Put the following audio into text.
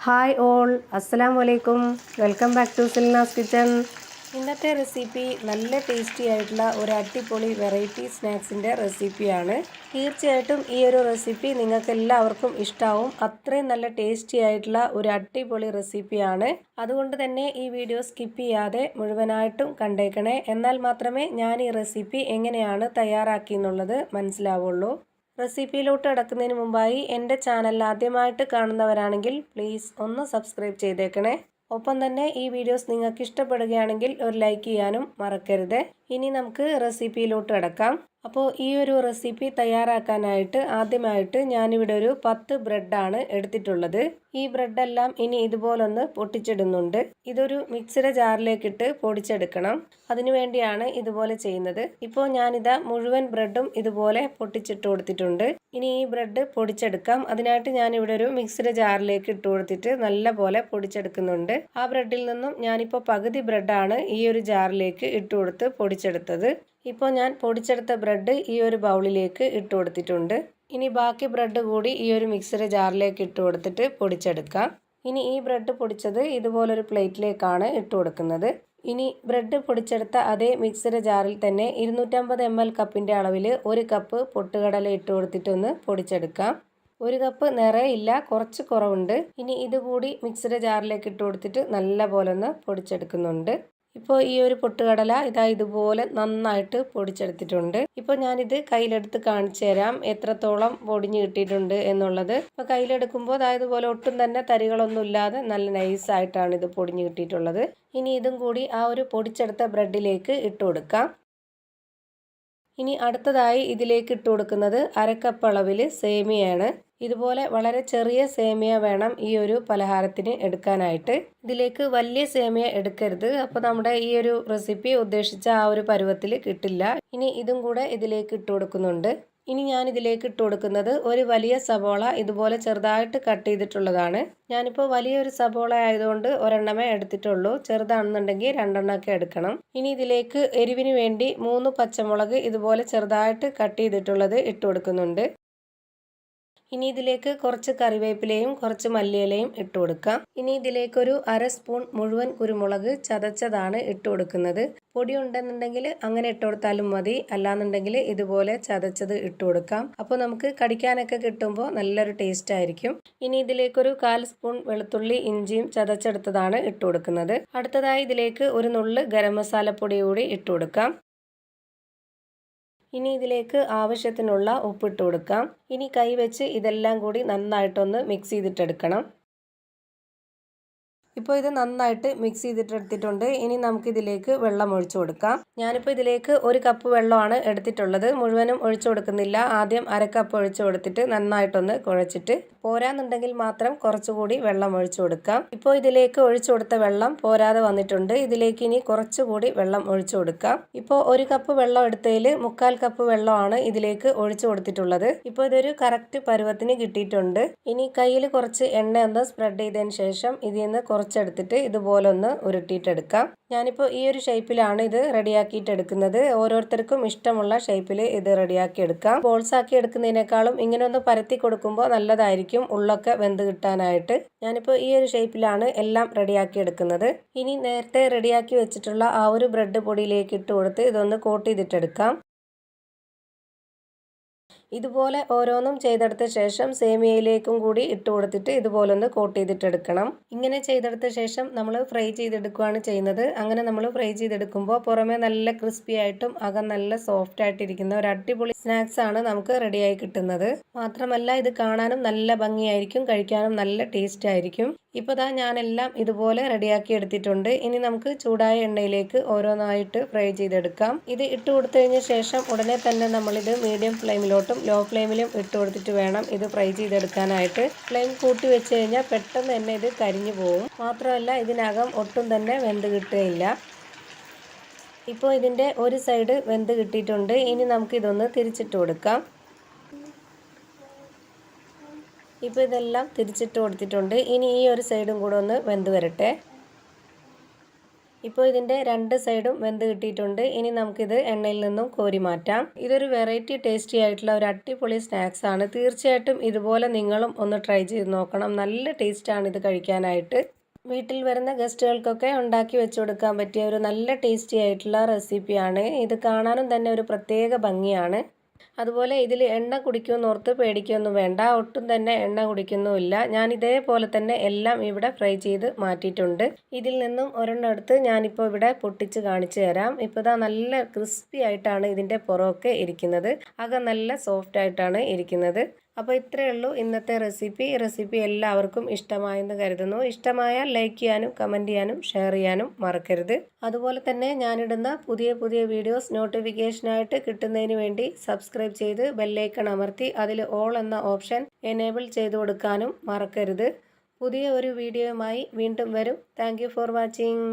Hi all, അസ്സലാമു അലൈക്കും. Welcome back to Silna's kitchen. ഇന്നത്തെ റെസിപ്പി നല്ല ടേസ്റ്റി ആയിട്ടുള്ള ഒരു അടിപൊളി വെറൈറ്റി സ്നാക്സിൻ്റെ റെസിപ്പിയാണ്. തീർച്ചയായിട്ടും ഈ ഒരു റെസിപ്പി നിങ്ങൾക്ക് എല്ലാവർക്കും ഇഷ്ടമാവും. അത്രയും നല്ല ടേസ്റ്റി ആയിട്ടുള്ള ഒരു അടിപൊളി റെസിപ്പിയാണ്. അതുകൊണ്ട് തന്നെ ഈ വീഡിയോ സ്കിപ്പ് ചെയ്യാതെ മുഴുവനായിട്ടും കണ്ടേക്കണേ. എന്നാൽ മാത്രമേ ഞാൻ ഈ റെസിപ്പി എങ്ങനെയാണ് തയ്യാറാക്കി എന്നുള്ളത് മനസ്സിലാവുള്ളൂ. റെസിപ്പിയിലോട്ട് കടക്കുന്നതിന് മുമ്പായി എൻ്റെ ചാനൽ ആദ്യമായിട്ട് കാണുന്നവരാണെങ്കിൽ പ്ലീസ് ഒന്ന് സബ്സ്ക്രൈബ് ചെയ്തേക്കണേ. ഒപ്പം തന്നെ ഈ വീഡിയോസ് നിങ്ങൾക്ക് ഇഷ്ടപ്പെടുകയാണെങ്കിൽ ഒരു ലൈക്ക് ചെയ്യാനും മറക്കരുത്. ഇനി നമുക്ക് റെസിപ്പിയിലോട്ട് കടക്കാം. അപ്പോൾ ഈ ഒരു റെസിപ്പി തയ്യാറാക്കാനായിട്ട് ആദ്യമായിട്ട് ഞാനിവിടെ ഒരു 10 ബ്രെഡാണ് എടുത്തിട്ടുള്ളത്. ഈ ബ്രെഡെല്ലാം ഇനി ഇതുപോലൊന്ന് പൊട്ടിച്ചിടുന്നുണ്ട്. ഇതൊരു മിക്സിയുടെ ജാറിലേക്കിട്ട് പൊടിച്ചെടുക്കണം. അതിനുവേണ്ടിയാണ് ഇതുപോലെ ചെയ്യുന്നത്. ഇപ്പോൾ ഞാനിതാ മുഴുവൻ ബ്രെഡും ഇതുപോലെ പൊട്ടിച്ചിട്ട് കൊടുത്തിട്ടുണ്ട്. ഇനി ഈ ബ്രെഡ് പൊടിച്ചെടുക്കാം. അതിനായിട്ട് ഞാനിവിടെ ഒരു മിക്സിയുടെ ജാറിലേക്ക് ഇട്ട് കൊടുത്തിട്ട് നല്ല പോലെ പൊടിച്ചെടുക്കുന്നുണ്ട്. ആ ബ്രെഡിൽ നിന്നും ഞാനിപ്പോൾ പകുതി ബ്രെഡാണ് ഈ ഒരു ജാറിലേക്ക് ഇട്ട് കൊടുത്ത് പൊടിച്ചെടുത്തത്. ഇപ്പോൾ ഞാൻ പൊടിച്ചെടുത്ത ബ്രെഡ് ഈ ഒരു ബൗളിലേക്ക് ഇട്ട് കൊടുത്തിട്ടുണ്ട്. ഇനി ബാക്കി ബ്രെഡ് കൂടി ഈ ഒരു മിക്സിയുടെ ജാറിലേക്ക് ഇട്ട് കൊടുത്തിട്ട് പൊടിച്ചെടുക്കാം. ഇനി ഈ ബ്രെഡ് പൊടിച്ചത് ഇതുപോലൊരു പ്ലേറ്റിലേക്കാണ് ഇട്ട് കൊടുക്കുന്നത്. ഇനി ബ്രെഡ് പൊടിച്ചെടുത്ത അതേ മിക്സിയുടെ ജാറിൽ തന്നെ 250 ml കപ്പിൻ്റെ അളവിൽ 1 കപ്പ് പൊട്ടുകടല ഇട്ട് കൊടുത്തിട്ടൊന്ന് പൊടിച്ചെടുക്കാം. 1 കപ്പ് നിറയില്ല, കുറച്ച് കുറവുണ്ട്. ഇനി ഇതുകൂടി മിക്സിയുടെ ജാറിലേക്ക് ഇട്ട് കൊടുത്തിട്ട് നല്ല പോലെ ഒന്ന് പൊടിച്ചെടുക്കുന്നുണ്ട്. ഇപ്പോൾ ഈ ഒരു പൊട്ടുകടല ഇതുപോലെ നന്നായിട്ട് പൊടിച്ചെടുത്തിട്ടുണ്ട്. ഇപ്പോൾ ഞാനിത് കയ്യിലെടുത്ത് കാണിച്ചു തരാം എത്രത്തോളം പൊടിഞ്ഞ് കിട്ടിയിട്ടുണ്ട് എന്നുള്ളത്. ഇപ്പോൾ കയ്യിലെടുക്കുമ്പോൾ ഇതുപോലെ ഒട്ടും തന്നെ തരികളൊന്നും ഇല്ലാതെ നല്ല നൈസായിട്ടാണ് ഇത് പൊടിഞ്ഞ് കിട്ടിയിട്ടുള്ളത്. ഇനി ഇതും കൂടി ആ ഒരു പൊടിച്ചെടുത്ത ബ്രെഡിലേക്ക് ഇട്ട് കൊടുക്കാം. ഇനി അടുത്തതായി ഇതിലേക്ക് ഇട്ട് കൊടുക്കുന്നത് 1/2 കപ്പ് അളവിൽ സേമിയയാണ്. ഇതുപോലെ വളരെ ചെറിയ സേമിയ വേണം ഈ ഒരു പലഹാരത്തിന് എടുക്കാനായിട്ട്. ഇതിലേക്ക് വലിയ സേമിയ എടുക്കരുത്. അപ്പോൾ നമ്മുടെ ഈ ഒരു റെസിപ്പി ഉദ്ദേശിച്ച ആ ഒരു പരുവത്തിൽ കിട്ടില്ല. ഇനി ഇതും കൂടെ ഇതിലേക്ക് ഇട്ട് കൊടുക്കുന്നുണ്ട്. ഇനി ഞാൻ ഇതിലേക്ക് ഇട്ട് കൊടുക്കുന്നത് ഒരു വലിയ സവോള ഇതുപോലെ ചെറുതായിട്ട് കട്ട് ചെയ്തിട്ടുള്ളതാണ്. ഞാനിപ്പോൾ വലിയൊരു സവോള ആയതുകൊണ്ട് ഒരെണ്ണമേ എടുത്തിട്ടുള്ളൂ. ചെറുതാണെന്നുണ്ടെങ്കിൽ 2 എണ്ണമൊക്കെ എടുക്കണം. ഇനി ഇതിലേക്ക് എരിവിന് വേണ്ടി 3 പച്ചമുളക് ഇതുപോലെ ചെറുതായിട്ട് കട്ട് ചെയ്തിട്ടുള്ളത് ഇട്ട് കൊടുക്കുന്നുണ്ട്. ഇനി ഇതിലേക്ക് കുറച്ച് കറിവേപ്പിലയും കുറച്ച് മല്ലിയിലയും ഇട്ട് കൊടുക്കാം. ഇനി ഇതിലേക്കൊരു 1/2 സ്പൂൺ മുഴുവൻ കുരുമുളക് ചതച്ചതാണ് ഇട്ട് കൊടുക്കുന്നത്. പൊടി ഉണ്ടെന്നുണ്ടെങ്കിൽ അങ്ങനെ ഇട്ട് കൊടുത്താലും മതി, അല്ലാന്നുണ്ടെങ്കിൽ ഇതുപോലെ ചതച്ചത് ഇട്ട് കൊടുക്കാം. അപ്പോൾ നമുക്ക് കടിക്കാനൊക്കെ കിട്ടുമ്പോൾ നല്ലൊരു ടേസ്റ്റ് ആയിരിക്കും. ഇനി ഇതിലേക്കൊരു 1/4 സ്പൂൺ വെളുത്തുള്ളി ഇഞ്ചിയും ചതച്ചെടുത്തതാണ് ഇട്ട് കൊടുക്കുന്നത്. അടുത്തതായി ഇതിലേക്ക് ഒരു നുള്ള് ഗരം മസാലപ്പൊടി കൂടി ഇട്ട് കൊടുക്കാം. ഇനി ഇതിലേക്ക് ആവശ്യത്തിനുള്ള ഉപ്പിട്ട് കൊടുക്കാം. ഇനി കൈ വെച്ച് ഇതെല്ലാം കൂടി നന്നായിട്ടൊന്ന് മിക്സ് ചെയ്തിട്ടെടുക്കണം. ഇപ്പോൾ ഇത് നന്നായിട്ട് മിക്സ് ചെയ്തിട്ടെടുത്തിട്ടുണ്ട്. ഇനി നമുക്കിതിലേക്ക് വെള്ളം ഒഴിച്ചു കൊടുക്കാം. ഞാനിപ്പോൾ ഇതിലേക്ക് 1 കപ്പ് വെള്ളമാണ് എടുത്തിട്ടുള്ളത്. മുഴുവനും ഒഴിച്ചു കൊടുക്കുന്നില്ല. ആദ്യം 1/2 കപ്പ് ഒഴിച്ചു കൊടുത്തിട്ട് നന്നായിട്ടൊന്ന് കുഴച്ചിട്ട് പോരാന്നുണ്ടെങ്കിൽ മാത്രം കുറച്ചുകൂടി വെള്ളം ഒഴിച്ചു കൊടുക്കാം. ഇപ്പോൾ ഇതിലേക്ക് ഒഴിച്ചു കൊടുത്ത വെള്ളം പോരാതെ വന്നിട്ടുണ്ട്. ഇതിലേക്ക് ഇനി കുറച്ചുകൂടി വെള്ളം ഒഴിച്ചു കൊടുക്കാം. ഇപ്പോൾ 1 കപ്പ് വെള്ളം എടുത്തതിൽ 1/4 കപ്പ് വെള്ളമാണ് ഇതിലേക്ക് ഒഴിച്ചു കൊടുത്തിട്ടുള്ളത്. ഇപ്പോൾ ഇതൊരു കറക്റ്റ് പരുവത്തിന് കിട്ടിയിട്ടുണ്ട്. ഇനി കയ്യിൽ കുറച്ച് എണ്ണ ഒന്ന് സ്പ്രെഡ് ചെയ്തതിന് ശേഷം ഇതിൽ നിന്ന് കുറച്ചെടുത്തിട്ട് ഇതുപോലെ ഒന്ന് ഉരുട്ടിയിട്ടെടുക്കാം. ഞാനിപ്പോൾ ഈ ഒരു ഷേപ്പിലാണ് ഇത് റെഡിയാക്കിയിട്ട് എടുക്കുന്നത്. ഓരോരുത്തർക്കും ഇഷ്ടമുള്ള ഷേപ്പിൽ ഇത് റെഡിയാക്കി എടുക്കാം. ബോൾസ് ആക്കി എടുക്കുന്നതിനേക്കാളും ഇങ്ങനെ ഒന്ന് പരത്തി കൊടുക്കുമ്പോൾ നല്ലതായിരിക്കും ഉള്ളൊക്കെ വെന്ത് കിട്ടാനായിട്ട്. ഞാനിപ്പോൾ ഈ ഒരു ഷേപ്പിലാണ് എല്ലാം റെഡിയാക്കി എടുക്കുന്നത്. ഇനി നേരത്തെ റെഡിയാക്കി വെച്ചിട്ടുള്ള ആ ഒരു ബ്രെഡ് പൊടിയിലേക്ക് ഇട്ട് കൊടുത്ത് ഇതൊന്ന് കോട്ട് ചെയ്തിട്ടെടുക്കാം. ഇതുപോലെ ഓരോന്നും ചെയ്തെടുത്ത ശേഷം സേമിയയിലേക്കും കൂടി ഇട്ട് കൊടുത്തിട്ട് ഇതുപോലെ ഒന്ന് കോട്ട് ചെയ്തിട്ടെടുക്കണം. ഇങ്ങനെ ചെയ്തെടുത്ത ശേഷം നമ്മൾ ഫ്രൈ ചെയ്തെടുക്കുകയാണ് ചെയ്യുന്നത്. അങ്ങനെ നമ്മൾ ഫ്രൈ ചെയ്തെടുക്കുമ്പോൾ പുറമെ നല്ല ക്രിസ്പി ആയിട്ടും അകം നല്ല സോഫ്റ്റ് ആയിട്ടിരിക്കുന്ന ഒരു അടിപൊളി സ്നാക്സ് ആണ് നമുക്ക് റെഡിയായി കിട്ടുന്നത്. മാത്രമല്ല ഇത് കാണാനും നല്ല ഭംഗിയായിരിക്കും, കഴിക്കാനും നല്ല ടേസ്റ്റ് ആയിരിക്കും. ഇപ്പോൾ ഞാനെല്ലാം ഇതുപോലെ റെഡിയാക്കി എടുത്തിട്ടുണ്ട്. ഇനി നമുക്ക് ചൂടായ എണ്ണയിലേക്ക് ഓരോന്നായിട്ട് ഫ്രൈ ചെയ്തെടുക്കാം. ഇത് ഇട്ട് കൊടുത്തു കഴിഞ്ഞ ശേഷം ഉടനെ തന്നെ നമ്മളിത് മീഡിയം ഫ്ലെയിമിലോട്ടും ലോ ഫ്ലെയിമിലും ഇട്ട് കൊടുത്തിട്ട് വേണം ഇത് ഫ്രൈ ചെയ്തെടുക്കാനായിട്ട്. ഫ്ലെയിം കൂട്ടി വെച്ച് കഴിഞ്ഞാൽ പെട്ടെന്ന് തന്നെ ഇത് കരിഞ്ഞു പോകും. മാത്രമല്ല ഇതിനകം ഒട്ടും തന്നെ വെന്ത് കിട്ടുകയില്ല. ഇപ്പോൾ ഇതിൻ്റെ ഒരു സൈഡ് വെന്ത് കിട്ടിയിട്ടുണ്ട്. ഇനി നമുക്കിതൊന്ന് തിരിച്ചിട്ട് കൊടുക്കാം. ഇപ്പോൾ ഇതെല്ലാം തിരിച്ചിട്ട് കൊടുത്തിട്ടുണ്ട്. ഇനി ഈ ഒരു സൈഡും കൂടെ ഒന്ന് വെന്ത് വരട്ടെ. ഇപ്പോൾ ഇതിൻ്റെ 2 സൈഡും വെന്ത് കിട്ടിയിട്ടുണ്ട്. ഇനി നമുക്കിത് എണ്ണയിൽ നിന്നും കോരി മാറ്റാം. ഇതൊരു വെറൈറ്റി ടേസ്റ്റി ആയിട്ടുള്ള ഒരു അടിപൊളി സ്നാക്സ് ആണ്. തീർച്ചയായിട്ടും ഇതുപോലെ നിങ്ങളും ഒന്ന് ട്രൈ ചെയ്ത് നോക്കണം. നല്ല ടേസ്റ്റാണ് ഇത് കഴിക്കാനായിട്ട്. വീട്ടിൽ വരുന്ന ഗസ്റ്റുകൾക്കൊക്കെ ഉണ്ടാക്കി വെച്ച് കൊടുക്കാൻ പറ്റിയ ഒരു നല്ല ടേസ്റ്റി ആയിട്ടുള്ള റെസിപ്പിയാണ്. ഇത് കാണാനും തന്നെ ഒരു പ്രത്യേക ഭംഗിയാണ്. അതുപോലെ ഇതിൽ എണ്ണ കുടിക്കുമെന്നോർത്ത് പേടിക്കൊന്നും വേണ്ട. ഒട്ടും തന്നെ എണ്ണ കുടിക്കുന്നുമില്ല. ഞാൻ ഇതേപോലെ തന്നെ എല്ലാം ഇവിടെ ഫ്രൈ ചെയ്ത് മാറ്റിയിട്ടുണ്ട്. ഇതിൽ നിന്നും ഒരെണ്ണം എടുത്ത് ഞാനിപ്പോൾ ഇവിടെ പൊട്ടിച്ച് കാണിച്ചു തരാം. ഇപ്പോൾ ഇതാ നല്ല ക്രിസ്പി ആയിട്ടാണ് ഇതിൻ്റെ പുറമൊക്കെ ഇരിക്കുന്നത്. അകം നല്ല സോഫ്റ്റ് ആയിട്ടാണ് ഇരിക്കുന്നത്. അപ്പോൾ ഇത്രയേ ഉള്ളൂ ഇന്നത്തെ റെസിപ്പി എല്ലാവർക്കും ഇഷ്ടമായെന്ന് കരുതുന്നു. ഇഷ്ടമായാൽ ലൈക്ക് ചെയ്യാനും കമൻറ്റ് ചെയ്യാനും ഷെയർ ചെയ്യാനും മറക്കരുത്. അതുപോലെ തന്നെ ഞാനിടുന്ന പുതിയ വീഡിയോസ് നോട്ടിഫിക്കേഷനായിട്ട് കിട്ടുന്നതിന് വേണ്ടി സബ്സ്ക്രൈബ് ചെയ്ത് ബെല്ലൈക്കൺ അമർത്തി അതിൽ ഓൾ എന്ന ഓപ്ഷൻ എനേബിൾ ചെയ്ത് കൊടുക്കാനും മറക്കരുത്. പുതിയ ഒരു വീഡിയോയുമായി വീണ്ടും വരും. Thank you for watching.